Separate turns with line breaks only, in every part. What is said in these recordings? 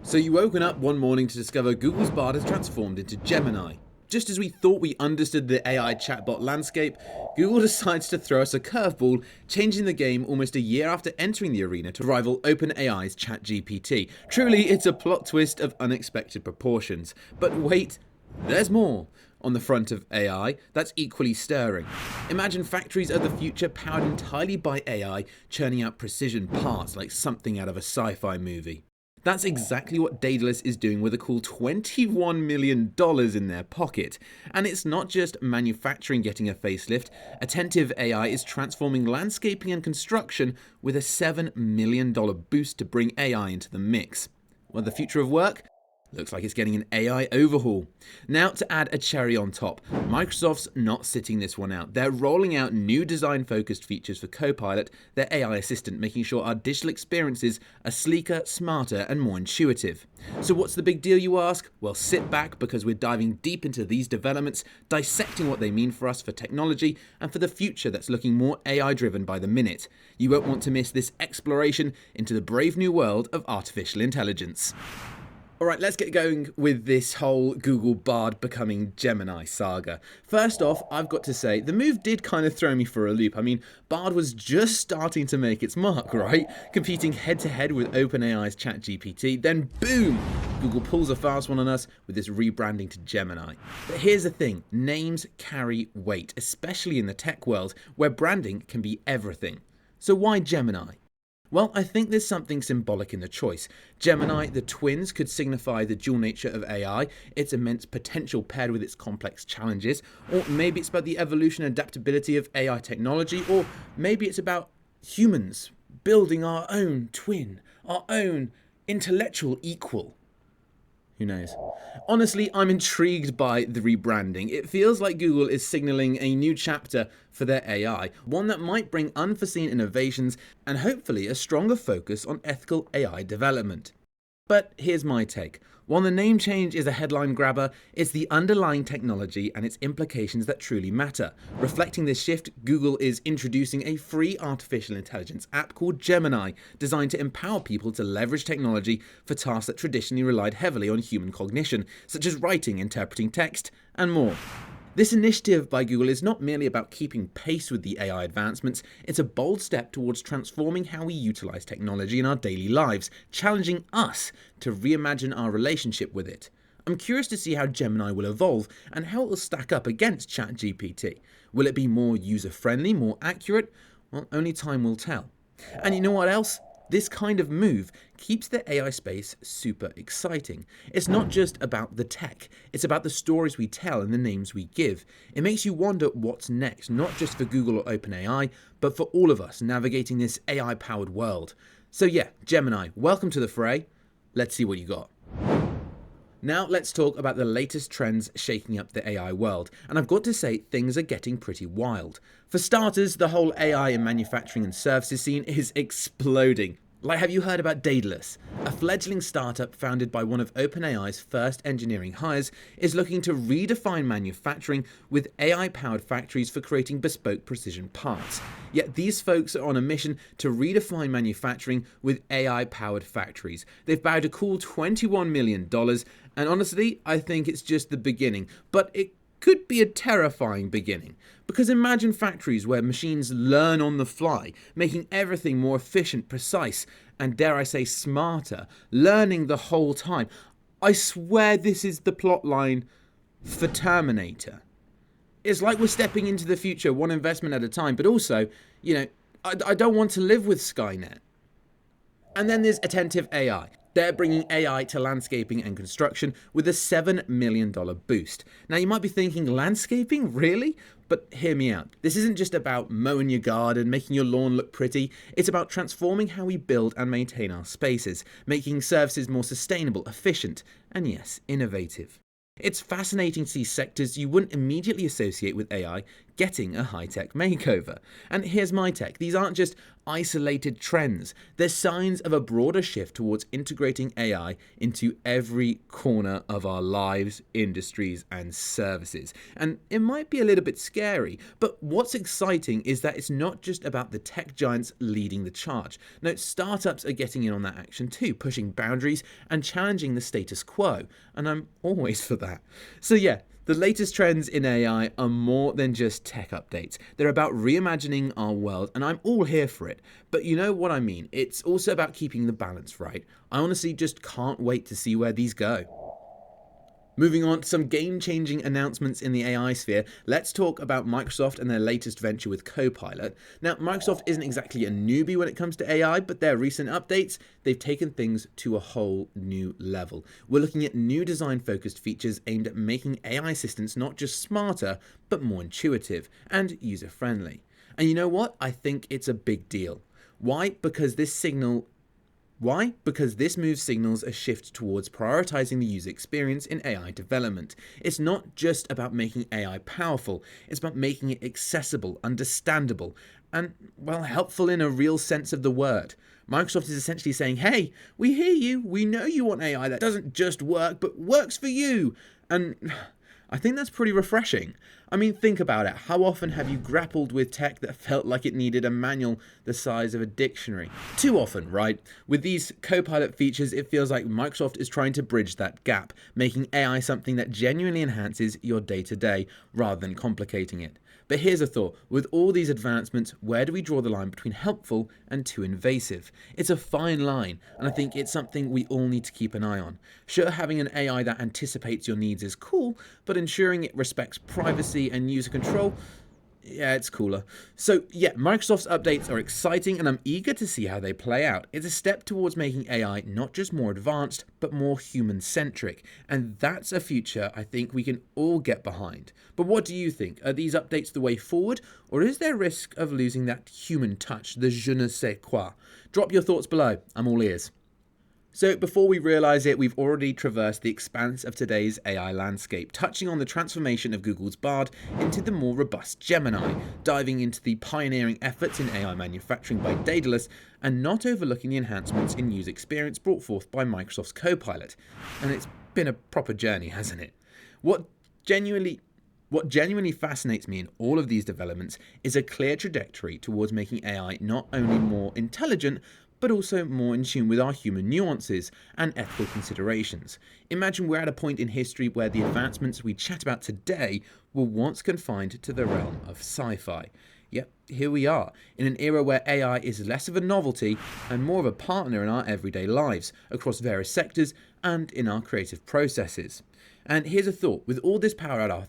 So you woken up one morning to discover Google's Bard has transformed into Gemini. Just as we thought we understood the AI chatbot landscape, Google decides to throw us a curveball, changing the game almost a year after entering the arena to rival OpenAI's ChatGPT. Truly, it's a plot twist of unexpected proportions. But wait, there's more. On the front of AI, that's equally stirring. Imagine factories of the future powered entirely by AI, churning out precision parts like something out of a sci-fi movie. That's exactly what Daedalus is doing with a cool $21 million in their pocket. And it's not just manufacturing getting a facelift. Attentive AI is transforming landscaping and construction with a $7 million boost to bring AI into the mix. Well, the future of work? Looks like it's getting an AI overhaul. Now, to add a cherry on top, Microsoft's not sitting this one out. They're rolling out new design-focused features for Copilot, their AI assistant, making sure our digital experiences are sleeker, smarter, and more intuitive. So what's the big deal, you ask? Well, sit back because we're diving deep into these developments, dissecting what they mean for us for technology and for the future that's looking more AI-driven by the minute. You won't want to miss this exploration into the brave new world of artificial intelligence. Alright, let's get going with this whole Google Bard becoming Gemini saga. First off, I've got to say, the move did kind of throw me for a loop. I mean, Bard was just starting to make its mark, right? Competing head-to-head with OpenAI's ChatGPT, then boom! Google pulls a fast one on us with this rebranding to Gemini. But here's the thing, names carry weight, especially in the tech world, where branding can be everything. So why Gemini? Well, I think there's something symbolic in the choice. Gemini, the twins, could signify the dual nature of AI, its immense potential paired with its complex challenges, or maybe it's about the evolution and adaptability of AI technology, or maybe it's about humans building our own twin, our own intellectual equal. Who knows? Honestly, I'm intrigued by the rebranding. It feels like Google is signaling a new chapter for their AI, one that might bring unforeseen innovations and hopefully a stronger focus on ethical AI development. But here's my take. While the name change is a headline grabber, it's the underlying technology and its implications that truly matter. Reflecting this shift, Google is introducing a free artificial intelligence app called Gemini, designed to empower people to leverage technology for tasks that traditionally relied heavily on human cognition, such as writing, interpreting text, and more. This initiative by Google is not merely about keeping pace with the AI advancements, it's a bold step towards transforming how we utilize technology in our daily lives, challenging us to reimagine our relationship with it. I'm curious to see how Gemini will evolve and how it will stack up against ChatGPT. Will it be more user-friendly, more accurate? Well, only time will tell. And you know what else? This kind of move keeps the AI space super exciting. It's not just about the tech, it's about the stories we tell and the names we give. It makes you wonder what's next, not just for Google or OpenAI, but for all of us navigating this AI-powered world. So yeah, Gemini, welcome to the fray. Let's see what you got. Now let's talk about the latest trends shaking up the AI world, and I've got to say things are getting pretty wild. For starters, the whole AI in manufacturing and services scene is exploding. Like, have you heard about Daedalus? A fledgling startup founded by one of OpenAI's first engineering hires is looking to redefine manufacturing with AI-powered factories for creating bespoke precision parts. Yet these folks are on a mission to redefine manufacturing with AI-powered factories. They've bagged a cool $21 million, and honestly, I think it's just the beginning, but it could be a terrifying beginning. Because imagine factories where machines learn on the fly, making everything more efficient, precise, and dare I say smarter, learning the whole time. I swear this is the plot line for Terminator. It's like we're stepping into the future one investment at a time, but also, I don't want to live with Skynet. And then there's Attentive AI. They're bringing AI to landscaping and construction with a $7 million boost. Now you might be thinking, landscaping? Really? But hear me out. This isn't just about mowing your garden, making your lawn look pretty. It's about transforming how we build and maintain our spaces, making services more sustainable, efficient, and yes, innovative. It's fascinating to see sectors you wouldn't immediately associate with AI getting a high-tech makeover. And here's my take. These aren't just isolated trends. They're signs of a broader shift towards integrating AI into every corner of our lives, industries, and services. And it might be a little bit scary, but what's exciting is that it's not just about the tech giants leading the charge. No, startups are getting in on that action too, pushing boundaries and challenging the status quo. And I'm always for that. So yeah, the latest trends in AI are more than just tech updates. They're about reimagining our world, and I'm all here for it. But you know what I mean? It's also about keeping the balance right. I honestly just can't wait to see where these go. Moving on to some game-changing announcements in the AI sphere, let's talk about Microsoft and their latest venture with Copilot. Now, Microsoft isn't exactly a newbie when it comes to AI, but their recent updates, they've taken things to a whole new level. We're looking at new design-focused features aimed at making AI assistants not just smarter, but more intuitive and user-friendly. And you know what? I think it's a big deal. Why? Because this move signals a shift towards prioritizing the user experience in AI development. It's not just about making AI powerful, it's about making it accessible, understandable, and, well, helpful in a real sense of the word. Microsoft is essentially saying, hey, we hear you, we know you want AI that doesn't just work, but works for you. And I think that's pretty refreshing. I mean, think about it. How often have you grappled with tech that felt like it needed a manual the size of a dictionary? Too often, right? With these Copilot features, it feels like Microsoft is trying to bridge that gap, making AI something that genuinely enhances your day-to-day rather than complicating it. But here's a thought. With all these advancements, where do we draw the line between helpful and too invasive? It's a fine line, and I think it's something we all need to keep an eye on. Sure, having an AI that anticipates your needs is cool, but ensuring it respects privacy and user control, yeah, it's cooler. So yeah, Microsoft's updates are exciting and I'm eager to see how they play out. It's a step towards making AI not just more advanced, but more human-centric. And that's a future I think we can all get behind. But what do you think? Are these updates the way forward? Or is there risk of losing that human touch, the je ne sais quoi? Drop your thoughts below. I'm all ears. So before we realise it, we've already traversed the expanse of today's AI landscape, touching on the transformation of Google's Bard into the more robust Gemini, diving into the pioneering efforts in AI manufacturing by Daedalus, and not overlooking the enhancements in user experience brought forth by Microsoft's Copilot. And it's been a proper journey, hasn't it? What genuinely fascinates me in all of these developments is a clear trajectory towards making AI not only more intelligent, but also more in tune with our human nuances and ethical considerations. Imagine we're at a point in history where the advancements we chat about today were once confined to the realm of sci-fi. Yep, here we are, in an era where AI is less of a novelty and more of a partner in our everyday lives, across various sectors and in our creative processes. And here's a thought, with all this power at our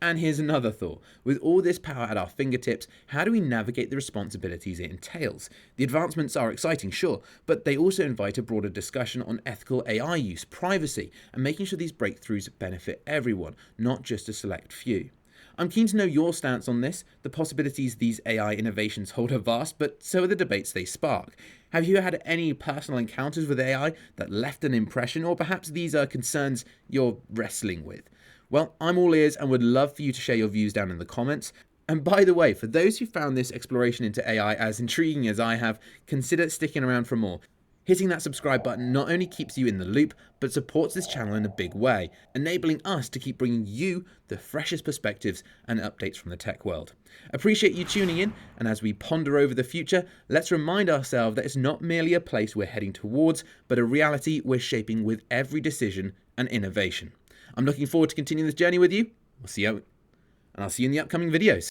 And here's another thought. With all this power at our fingertips, how do we navigate the responsibilities it entails? The advancements are exciting, sure, but they also invite a broader discussion on ethical AI use, privacy, and making sure these breakthroughs benefit everyone, not just a select few. I'm keen to know your stance on this. The possibilities these AI innovations hold are vast, but so are the debates they spark. Have you had any personal encounters with AI that left an impression, or perhaps these are concerns you're wrestling with? Well, I'm all ears and would love for you to share your views down in the comments. And by the way, for those who found this exploration into AI as intriguing as I have, consider sticking around for more. Hitting that subscribe button not only keeps you in the loop, but supports this channel in a big way, enabling us to keep bringing you the freshest perspectives and updates from the tech world. Appreciate you tuning in, and as we ponder over the future, let's remind ourselves that it's not merely a place we're heading towards, but a reality we're shaping with every decision and innovation. I'm looking forward to continuing this journey with you. I'll see you in the upcoming videos.